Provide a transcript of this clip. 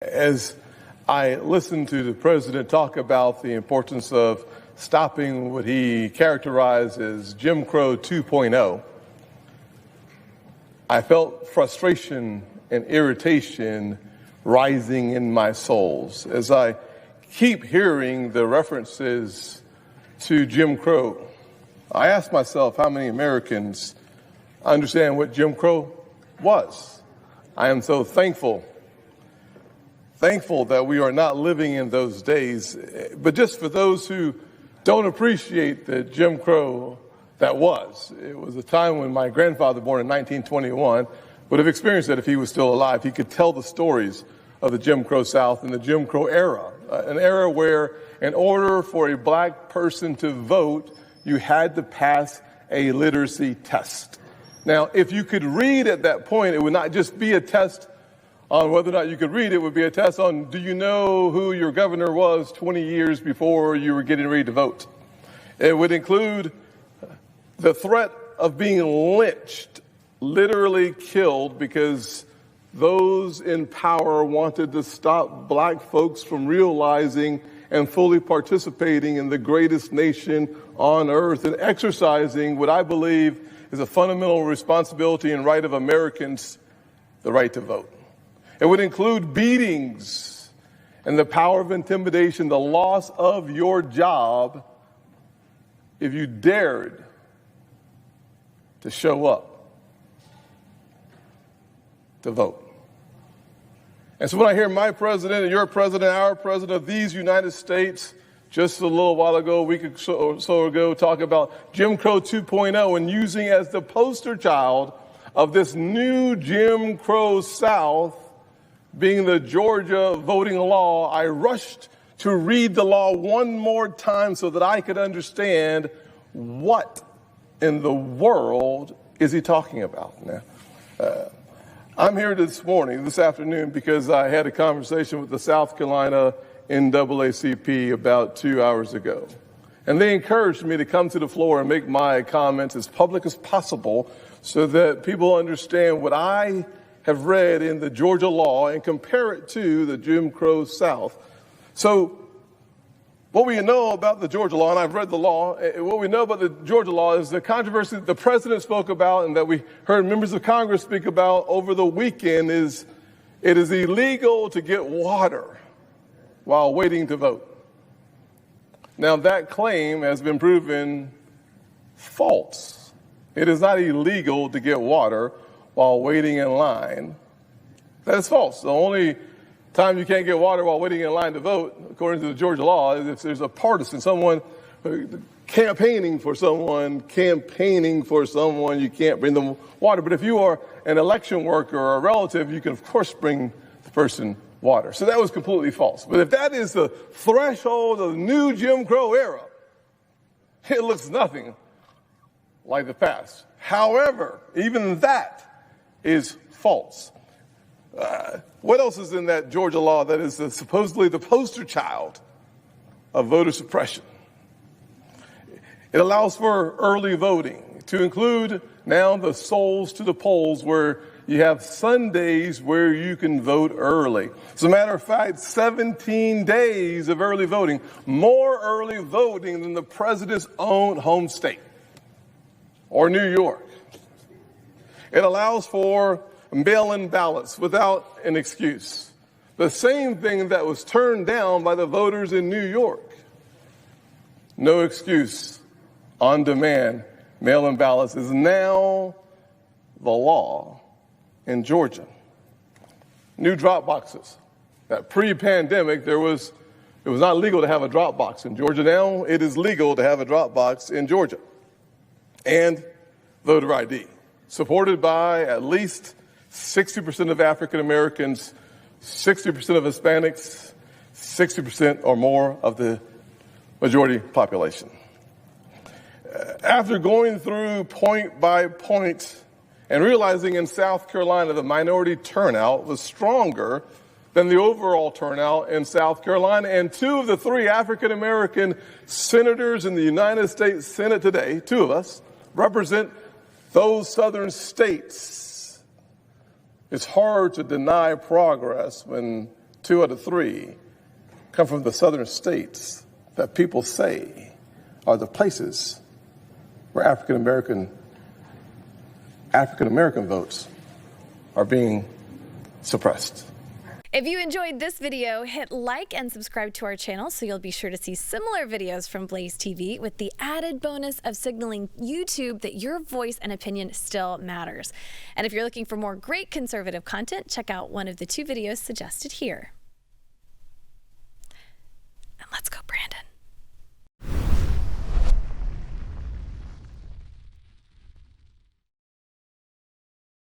As I listened to the president talk about the importance of stopping what he characterized as Jim Crow 2.0, I felt frustration and irritation rising in my souls as I keep hearing the references to Jim Crow. I asked myself how many Americans understand what Jim Crow was. I am so thankful that we are not living in those days. But just for those who don't appreciate the Jim Crow that was, it was a time when my grandfather, born in 1921, would have experienced it if he was still alive. He could tell the stories of the Jim Crow South and the Jim Crow era, an era where in order for a black person to vote, you had to pass a literacy test. Now, if you could read at that point, it would not just be a test on whether or not you could read. It would be a test on, do you know who your governor was 20 years before you were getting ready to vote? It would include the threat of being lynched, literally killed, because those in power wanted to stop black folks from realizing and fully participating in the greatest nation on earth and exercising what I believe is a fundamental responsibility and right of Americans, the right to vote. It would include beatings and the power of intimidation, the loss of your job if you dared to show up to vote. And so when I hear my president and your president, our president of these United States, just a little while ago, a week or so ago, talk about Jim Crow 2.0 and using as the poster child of this new Jim Crow South being the Georgia voting law, I rushed to read the law one more time so that I could understand what in the world is he talking about. Now, I'm here this afternoon, because I had a conversation with the South Carolina NAACP about 2 hours ago. And they encouraged me to come to the floor and make my comments as public as possible so that people understand what I have read in the Georgia law and compare it to the Jim Crow South. So what we know about the Georgia law, and I've read the law, what we know about the Georgia law is the controversy that the president spoke about and that we heard members of Congress speak about over the weekend is it is illegal to get water while waiting to vote. Now, that claim has been proven false. It is not illegal to get water while waiting in line. That is false. The only time you can't get water while waiting in line to vote, according to the Georgia law, is if there's a partisan, someone campaigning for someone, you can't bring them water. But if you are an election worker or a relative, you can, of course, bring the person water. So that was completely false. But if that is the threshold of the new Jim Crow era, it looks nothing like the past. However, even that is false. What else is in that Georgia law that is supposedly the poster child of voter suppression? It allows for early voting, to include now the souls to the polls, where you have Sundays where you can vote early. As a matter of fact, 17 days of early voting, more early voting than the president's own home state or New York. It allows for mail-in ballots without an excuse. The same thing that was turned down by the voters in New York. No excuse, on demand, mail-in ballots is now the law in Georgia. New drop boxes. That pre-pandemic, it was not legal to have a drop box in Georgia. Now it is legal to have a drop box in Georgia. And voter ID, supported by at least 60% of African Americans, 60% of Hispanics, 60% or more of the majority population. After going through point by point and realizing in South Carolina the minority turnout was stronger than the overall turnout in South Carolina, and 2 of the 3 African American senators in the United States Senate today, 2 of us, represent those southern states. It's hard to deny progress when 2 out of 3 come from the southern states that people say are the places where African American votes are being suppressed. If you enjoyed this video, hit like and subscribe to our channel so you'll be sure to see similar videos from BlazeTV with the added bonus of signaling YouTube that your voice and opinion still matters. And if you're looking for more great conservative content, check out one of the 2 videos suggested here.